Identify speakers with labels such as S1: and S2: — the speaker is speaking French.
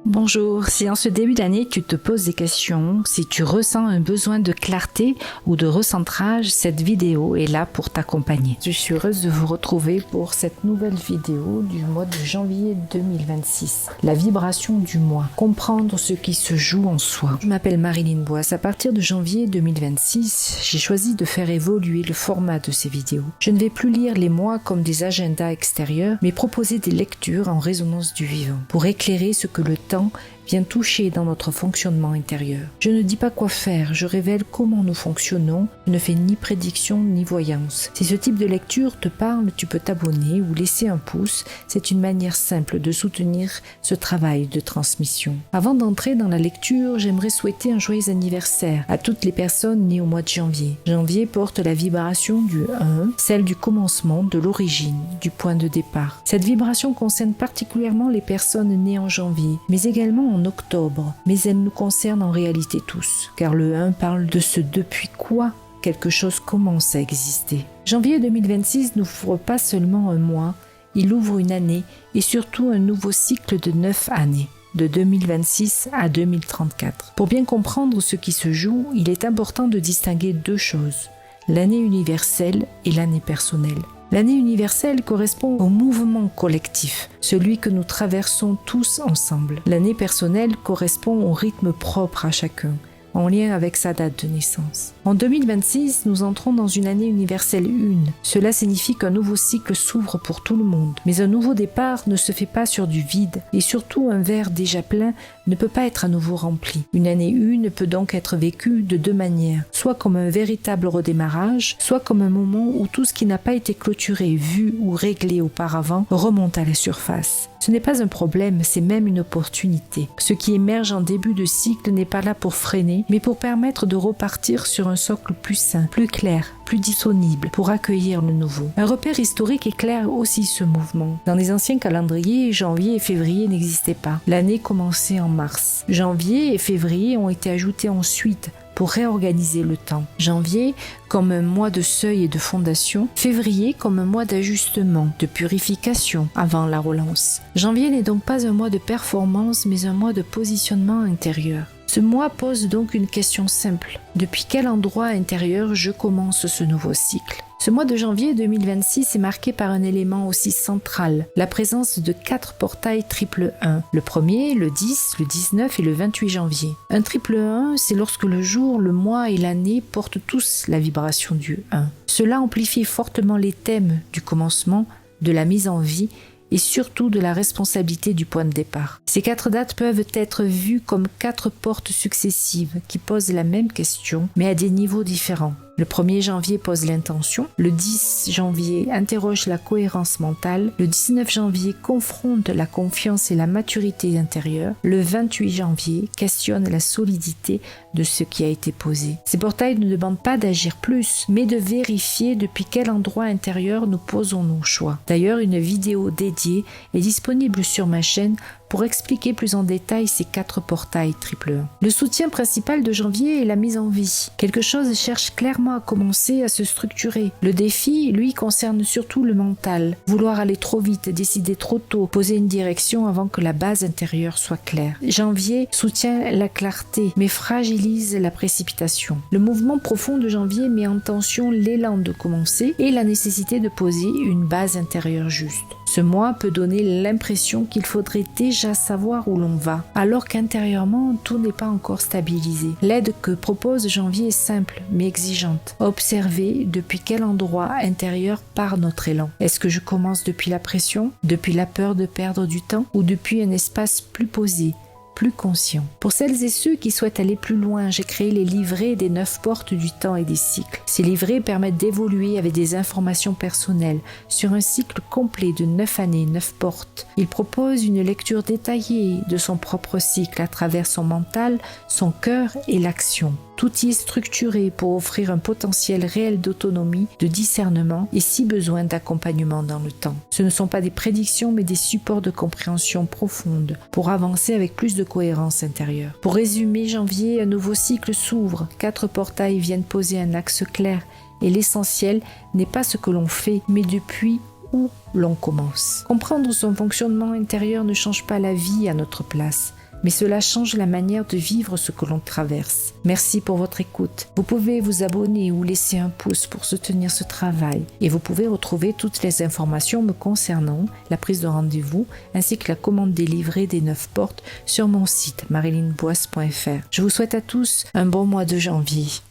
S1: Bonjour, si en ce début d'année tu te poses des questions, si tu ressens un besoin de clarté ou de recentrage, cette vidéo est là pour t'accompagner. Je suis heureuse de vous retrouver pour cette nouvelle vidéo du mois de janvier 2026. La vibration du mois, comprendre ce qui se joue en soi. Je m'appelle Marilyn Boisse. À partir de janvier 2026, j'ai choisi de faire évoluer le format de ces vidéos. Je ne vais plus lire les mois comme des agendas extérieurs, mais proposer des lectures en résonance du vivant, pour éclairer ce que le temps vient toucher dans notre fonctionnement intérieur. Je ne dis pas quoi faire, je révèle comment nous fonctionnons, je ne fais ni prédiction ni voyance. Si ce type de lecture te parle, tu peux t'abonner ou laisser un pouce, c'est une manière simple de soutenir ce travail de transmission. Avant d'entrer dans la lecture, j'aimerais souhaiter un joyeux anniversaire à toutes les personnes nées au mois de janvier. Janvier porte la vibration du 1, celle du commencement, de l'origine, du point de départ. Cette vibration concerne particulièrement les personnes nées en janvier, mais également en octobre, mais elle nous concerne en réalité tous, car le 1 parle de ce depuis quoi quelque chose commence à exister. Janvier 2026 n'ouvre pas seulement un mois, il ouvre une année et surtout un nouveau cycle de 9 années, de 2026 à 2034. Pour bien comprendre ce qui se joue, il est important de distinguer deux choses, l'année universelle et l'année personnelle. L'année universelle correspond au mouvement collectif, celui que nous traversons tous ensemble. L'année personnelle correspond au rythme propre à chacun, en lien avec sa date de naissance. En 2026, nous entrons dans une année universelle 1. Cela signifie qu'un nouveau cycle s'ouvre pour tout le monde. Mais un nouveau départ ne se fait pas sur du vide, et surtout un verre déjà plein ne peut pas être à nouveau rempli. Une année 1 peut donc être vécue de deux manières, soit comme un véritable redémarrage, soit comme un moment où tout ce qui n'a pas été clôturé, vu ou réglé auparavant remonte à la surface. Ce n'est pas un problème, c'est même une opportunité. Ce qui émerge en début de cycle n'est pas là pour freiner, mais pour permettre de repartir sur un socle plus sain, plus clair, plus disponible pour accueillir le nouveau. Un repère historique éclaire aussi ce mouvement. Dans les anciens calendriers, janvier et février n'existaient pas. L'année commençait en mars. Janvier et février ont été ajoutés ensuite pour réorganiser le temps. Janvier comme un mois de seuil et de fondation, février comme un mois d'ajustement, de purification avant la relance. Janvier n'est donc pas un mois de performance, mais un mois de positionnement intérieur. Ce mois pose donc une question simple. Depuis quel endroit intérieur je commence ce nouveau cycle ? Ce mois de janvier 2026 est marqué par un élément aussi central, la présence de 4 portails triple 1. Le 1er, le 10, le 19 et le 28 janvier. Un triple 1, c'est lorsque le jour, le mois et l'année portent tous la vibration du 1. Cela amplifie fortement les thèmes du commencement, de la mise en vie et surtout de la responsabilité du point de départ. Ces 4 dates peuvent être vues comme 4 portes successives qui posent la même question, mais à des niveaux différents. Le 1er janvier pose l'intention, le 10 janvier interroge la cohérence mentale, le 19 janvier confronte la confiance et la maturité intérieure, le 28 janvier questionne la solidité de ce qui a été posé. Ces portails ne demandent pas d'agir plus, mais de vérifier depuis quel endroit intérieur nous posons nos choix. D'ailleurs, une vidéo dédiée est disponible sur ma chaîne pour expliquer plus en détail ces 4 portails triple 1. Le soutien principal de janvier est la mise en vie. Quelque chose cherche clairement à commencer à se structurer. Le défi, lui, concerne surtout le mental. Vouloir aller trop vite, décider trop tôt, poser une direction avant que la base intérieure soit claire. Janvier soutient la clarté, mais fragilise la précipitation. Le mouvement profond de janvier met en tension l'élan de commencer et la nécessité de poser une base intérieure juste. Ce mois peut donner l'impression qu'il faudrait déjà savoir où l'on va, alors qu'intérieurement, tout n'est pas encore stabilisé. L'aide que propose janvier est simple, mais exigeante. Observer depuis quel endroit intérieur part notre élan. Est-ce que je commence depuis la pression, depuis la peur de perdre du temps, ou depuis un espace plus posé, plus conscient. Pour celles et ceux qui souhaitent aller plus loin, j'ai créé les livrets des 9 portes du temps et des cycles. Ces livrets permettent d'évoluer avec des informations personnelles sur un cycle complet de 9 années, 9 portes. Ils proposent une lecture détaillée de son propre cycle à travers son mental, son cœur et l'action. Tout y est structuré pour offrir un potentiel réel d'autonomie, de discernement et si besoin d'accompagnement dans le temps. Ce ne sont pas des prédictions mais des supports de compréhension profonde pour avancer avec plus de cohérence intérieure. Pour résumer, janvier, un nouveau cycle s'ouvre, 4 portails viennent poser un axe clair et l'essentiel n'est pas ce que l'on fait mais depuis où l'on commence. Comprendre son fonctionnement intérieur ne change pas la vie à notre place, mais cela change la manière de vivre ce que l'on traverse. Merci pour votre écoute. Vous pouvez vous abonner ou laisser un pouce pour soutenir ce travail et vous pouvez retrouver toutes les informations me concernant, la prise de rendez-vous ainsi que la commande délivrée des 9 portes sur mon site marilynneboisse.fr. Je vous souhaite à tous un bon mois de janvier.